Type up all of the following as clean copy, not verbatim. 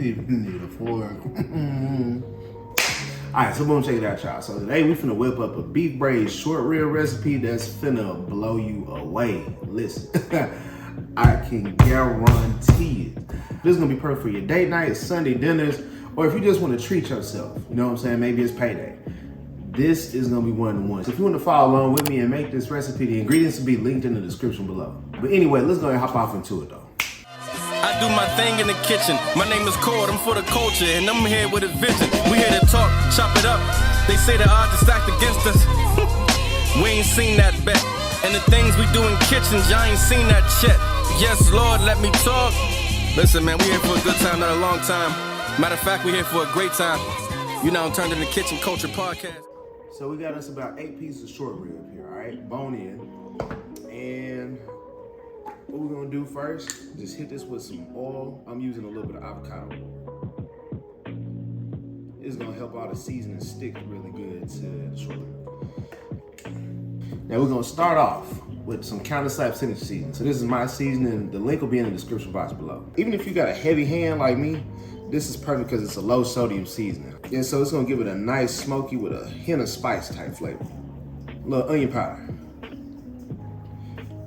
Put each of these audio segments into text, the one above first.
even need a fork. Alright, so boom, check it out, y'all. So today we finna whip up a beef braised short rib recipe that's finna blow you away. Listen, I can guarantee it. This is gonna be perfect for your date night, Sunday dinners, or if you just wanna treat yourself. You know what I'm saying? Maybe it's payday. This is gonna be one of the ones. If you wanna follow along with me and make this recipe, the ingredients will be linked in the description below. But anyway, let's go ahead and hop off into it though. I do my thing in the kitchen. My name is Cord, I'm for the culture, and I'm here with a vision. We here to talk, chop it up. They say the odds are stacked against us. We ain't seen that bet. And the things we do in kitchens, y'all ain't seen that shit. Yes, Lord, let me talk. Listen, man, we here for a good time, not a long time. Matter of fact, we here for a great time. You now turned in the Kitchen Culture Podcast. So we got us about 8 pieces of short rib here, all right? Bone in. And what we're gonna do first, just hit this with some oil. I'm using a little bit of avocado oil. It's gonna help all the seasoning stick really good to the short rib. Now we're gonna start off with some counter-slap signature seasoning. So this is my seasoning. The link will be in the description box below. Even if you got a heavy hand like me, this is perfect because it's a low sodium seasoning. And so it's gonna give it a nice smoky with a hint of spice type flavor. A little onion powder.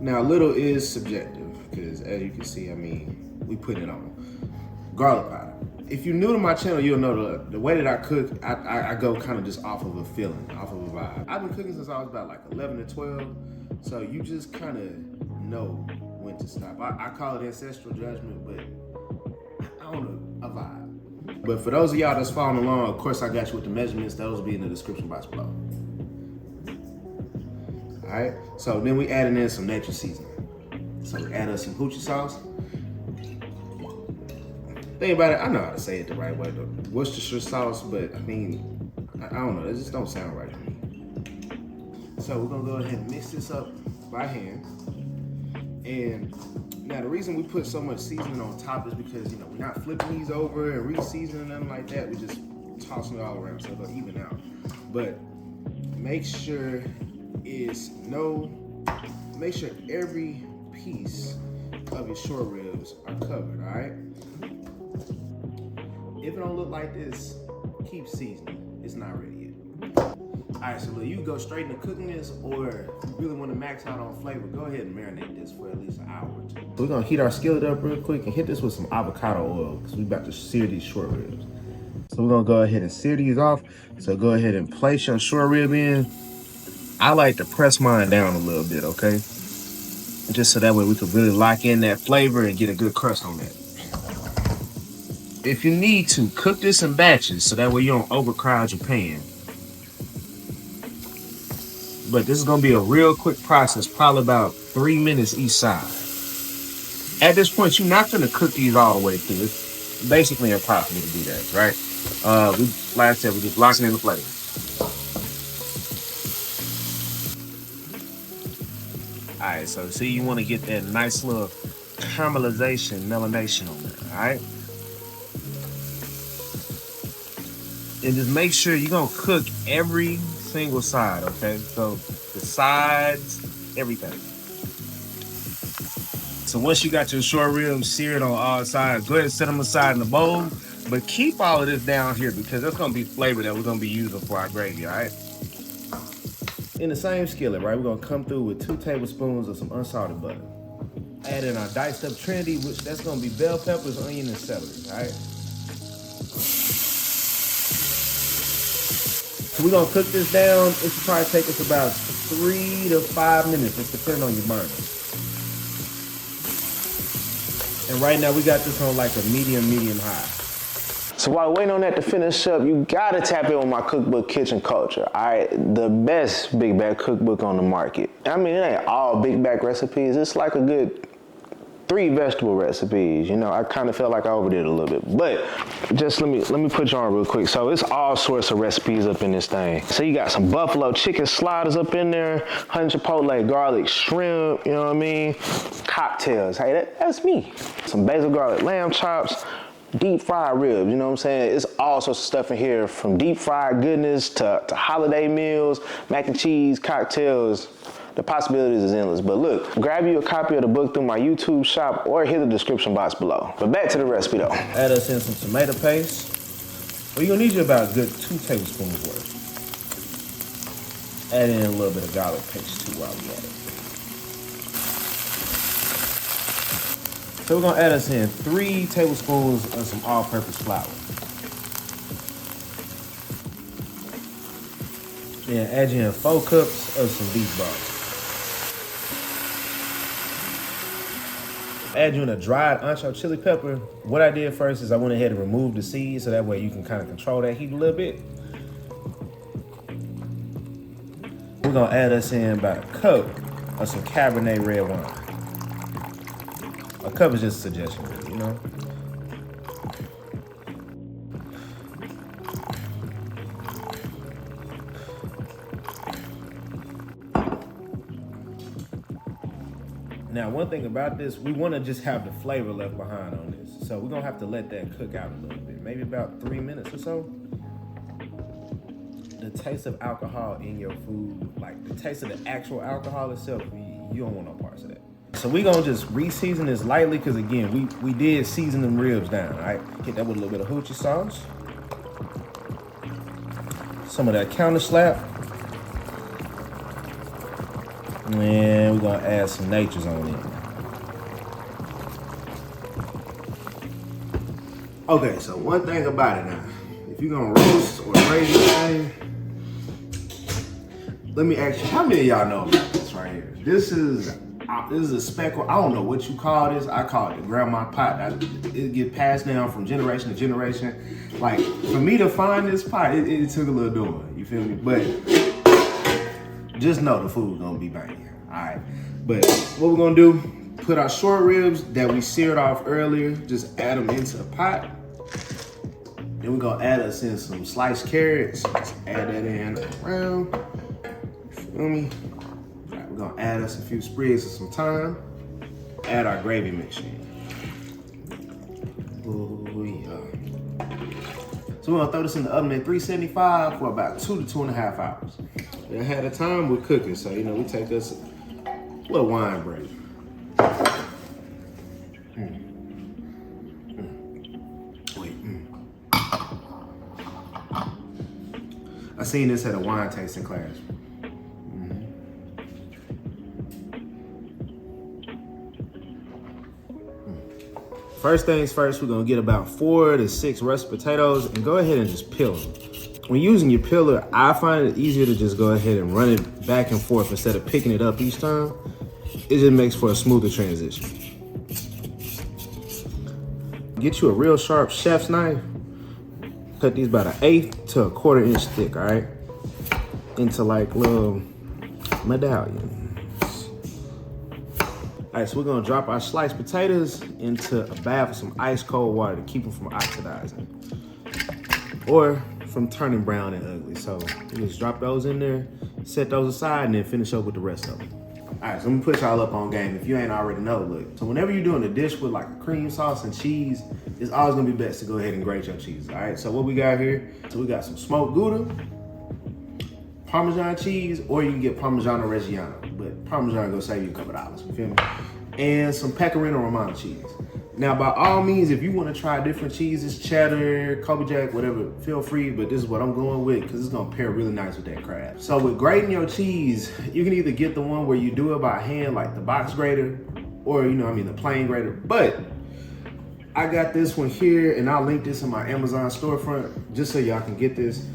Now, little is subjective, because as you can see, I mean, we put it on. Garlic powder. If you're new to my channel, you'll know the way that I cook, I go kind of just off of a feeling, off of a vibe. I've been cooking since I was about like 11 to 12, so you just kind of know when to stop. I call it ancestral judgment, but I don't know, a vibe. But for those of y'all that's following along, of course I got you with the measurements. Those will be in the description box below. All right, so then we adding in some nature seasoning. So we add us some hoochie sauce. Think about it, I know how to say it the right way, though. Worcestershire sauce, but I mean, I don't know, it just don't sound right to me. So we're gonna go ahead and mix this up by hand. And now the reason we put so much seasoning on top is because, you know, we're not flipping these over and re-seasoning nothing like that. We just tossing it all around so it'll even out. But make sure make sure every piece of your short ribs are covered, all right? If it don't look like this, keep seasoning. It's not ready yet. All right, so you go straight into cooking this, or if you really want to max out on flavor, go ahead and marinate this for at least an hour or two. So we're gonna heat our skillet up real quick and hit this with some avocado oil because we're about to sear these short ribs. So we're gonna go ahead and sear these off. So go ahead and place your short rib in. I like to press mine down a little bit, okay? Just so that way we can really lock in that flavor and get a good crust on that. If you need to, cook this in batches so that way you don't overcrowd your pan. But this is gonna be a real quick process, probably about 3 minutes each side. At this point, you're not gonna cook these all the way through. It's basically impossible to do that, right? Like I said, we're just locking in the flavor. All right, so see, you want to get that nice little caramelization, melanation on there, all right? And just make sure you're gonna cook every single side, okay? So the sides, everything. So once you got your short ribs seared on all sides, go ahead and set them aside in the bowl, but keep all of this down here because that's gonna be flavor that we're gonna be using for our gravy, all right? In the same skillet, right, we're gonna come through with 2 tablespoons of some unsalted butter. Add in our diced up trinity, which that's gonna be bell peppers, onion, and celery, all right? So we're gonna cook this down. It should probably take us about 3 to 5 minutes, just depending on your burner. And right now we got this on like a medium high. So while waiting on that to finish up, you gotta tap in with my cookbook, Kitchen Culture, all right? The best big bag cookbook on the market. I mean, it ain't all big bag recipes. It's like a good 3 vegetable recipes. You know, I kind of felt like I overdid a little bit, but just let me put you on real quick. So it's all sorts of recipes up in this thing. So you got some buffalo chicken sliders up in there, honey chipotle garlic shrimp, you know what I mean? Cocktails, hey, that's me. Some basil garlic lamb chops, deep fried ribs, you know what I'm saying? It's all sorts of stuff in here, from deep fried goodness to holiday meals, mac and cheese, cocktails, the possibilities is endless. But look, grab you a copy of the book through my YouTube shop or hit the description box below. But back to the recipe though. Add us in some tomato paste. Well, you're gonna need you about a good 2 tablespoons worth. Add in a little bit of garlic paste too while we at it. So we're gonna add us in 3 tablespoons of some all-purpose flour. Then add in 4 cups of some beef broth. Add you in a dried Ancho chili pepper. What I did first is I went ahead and removed the seeds so that way you can kind of control that heat a little bit. We're gonna add us in about a cup of some Cabernet Red Wine. A cup is just a suggestion, you know? Now, one thing about this, we want to just have the flavor left behind on this. So we're going to have to let that cook out a little bit, maybe about 3 minutes or so. The taste of alcohol in your food, like the taste of the actual alcohol itself, you don't want no parts of that. So we're going to just re-season this lightly because, again, we did season them ribs down, all right? Hit that with a little bit of hoochie sauce. Some of that counter slap. And we're gonna add some natures on it. Okay, so one thing about it now, if you're gonna roast or braise this thing, let me ask you, how many of y'all know about this right here? This is a speckle. I don't know what you call this. I call it the grandma pot. It get passed down from generation to generation. Like, for me to find this pot, it took a little doing. You feel me? But just know the food's gonna be banging, all right? But what we're gonna do, put our short ribs that we seared off earlier, just add them into the pot. Then we're gonna add us in some sliced carrots. Just add that in around, you feel me? All right, we're gonna add us a few sprigs of some thyme. Add our gravy mixture in. Ooh, yeah. So we're gonna throw this in the oven at 375 for about 2 to 2.5 hours. Ahead of time we're cooking, so you know we take us a little wine break. I seen this at a wine tasting class. First things first, we're gonna get about 4 to 6 russet potatoes and go ahead and just peel them. When using your peeler, I find it easier to just go ahead and run it back and forth instead of picking it up each time. It just makes for a smoother transition. Get you a real sharp chef's knife. Cut these about 1/8 to a 1/4 inch thick, all right? Into like little medallions. All right, so we're gonna drop our sliced potatoes into a bath of some ice cold water to keep them from oxidizing. Or from turning brown and ugly. So you just drop those in there, set those aside, and then finish up with the rest of them. All right, so I'm gonna put y'all up on game if you ain't already know. Look, so whenever you're doing a dish with like a cream sauce and cheese, it's always gonna be best to go ahead and grate your cheese. All right, so what we got here? So we got some smoked Gouda, Parmesan cheese, or you can get Parmigiano Reggiano, but Parmesan gonna save you a couple dollars, you feel me? And some Pecorino Romano cheese. Now, by all means, if you want to try different cheeses, cheddar, Kobe Jack, whatever, feel free, but this is what I'm going with because it's going to pair really nice with that crab. So with grating your cheese, you can either get the one where you do it by hand, like the box grater, or, the plain grater. But I got this one here, and I'll link this in my Amazon storefront just so y'all can get this.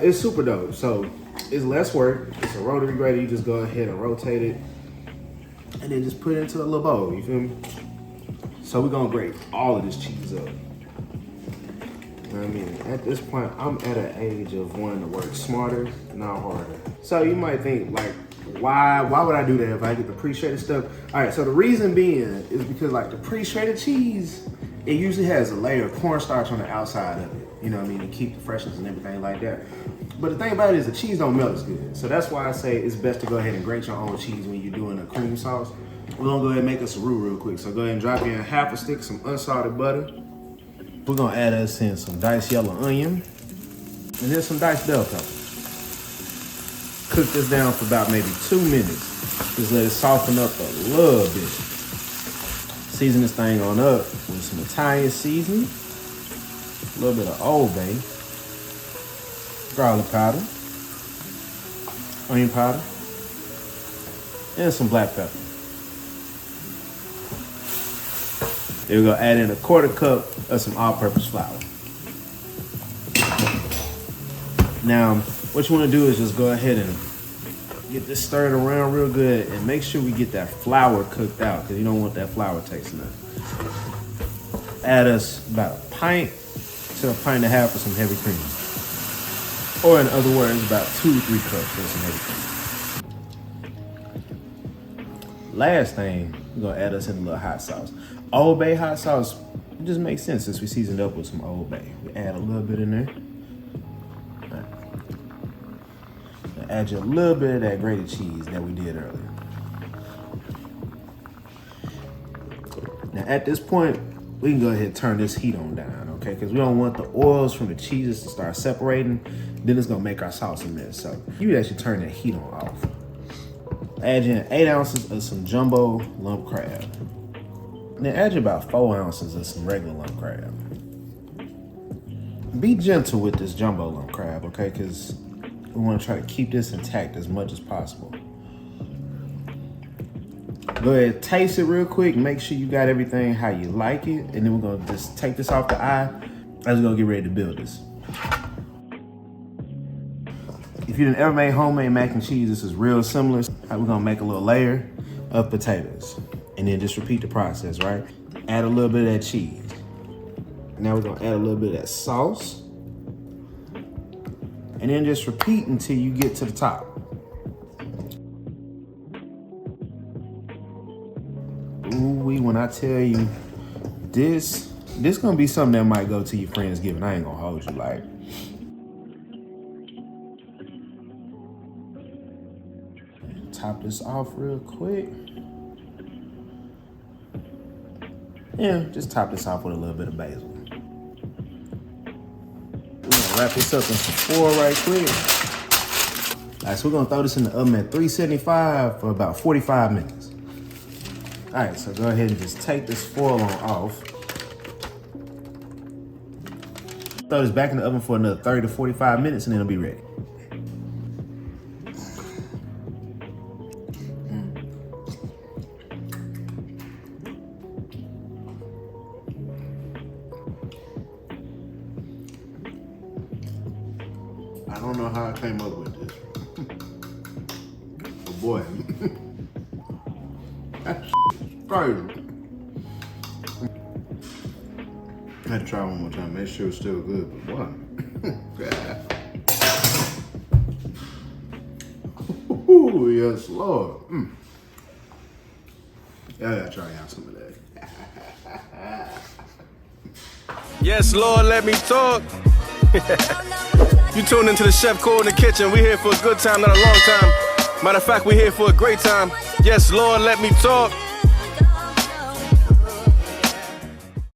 It's super dope. So it's less work. It's a rotary grater. You just go ahead and rotate it, and then just put it into a little bowl, you feel me? So we're gonna grate all of this cheese up. I mean, at this point, I'm at an age of wanting to work smarter, not harder. So you might think, like, why would I do that if I get the pre-shredded stuff? All right, so the reason being is because, like, the pre-shredded cheese, it usually has a layer of cornstarch on the outside of it. You know what I mean? To keep the freshness and everything like that. But the thing about it is the cheese don't melt as good. So that's why I say it's best to go ahead and grate your own cheese when you're doing a cream sauce. We're gonna go ahead and make us a roux real quick. So go ahead and drop in 1/2 stick of some unsalted butter. We're gonna add us in some diced yellow onion and then some diced bell pepper. Cook this down for about maybe 2 minutes. Just let it soften up a little bit. Season this thing on up with some Italian seasoning, a little bit of Old Bay, garlic powder, onion powder, and some black pepper. Then we're gonna add in a 1/4 cup of some all-purpose flour. Now, what you wanna do is just go ahead and get this stirred around real good and make sure we get that flour cooked out because you don't want that flour tasting up. Add us about a pint to a pint and a half of some heavy cream. Or in other words, about 2 to 3 cups of some heavy cream. Last thing, we're gonna add us in a little hot sauce. Old Bay hot sauce, it just makes sense since we seasoned up with some Old Bay. We add a little bit in there. Add you a little bit of that grated cheese that we did earlier. Now at this point, we can go ahead and turn this heat on down, okay? Because we don't want the oils from the cheeses to start separating. Then it's gonna make our sauce a mess. So you actually turn that heat on off. Add in 8 ounces of some jumbo lump crab. And then add you about 4 ounces of some regular lump crab. Be gentle with this jumbo lump crab, okay? Because we want to try to keep this intact as much as possible. Go ahead, taste it real quick. Make sure you got everything how you like it. And then we're going to just take this off the eye as we're going to get ready to build this. If you didn't ever make homemade mac and cheese, this is real similar. We're going to make a little layer of potatoes. And then just repeat the process, right? Add a little bit of that cheese. Now we're going to add a little bit of that sauce. And then just repeat until you get to the top. Ooh-wee, when I tell you, this gonna be something that might go to your Friendsgiving. I ain't gonna hold you like. Top this off real quick. Yeah, just top this off with a little bit of basil. Wrap this up in some foil right quick. All right, so we're gonna throw this in the oven at 375 for about 45 minutes. All right, so go ahead and just take this foil on off. Throw this back in the oven for another 30 to 45 minutes and then it'll be ready. I don't know how I came up with this. Oh boy. That's crazy. I had to try one more time, make sure it's still good, but boy. Ooh, yes, Lord. Yeah, I gotta try out some of that. Yes, Lord, let me talk. You tuned into the Chef Core in the kitchen. We here for a good time, not a long time. Matter of fact, we here for a great time. Yes, Lord, let me talk.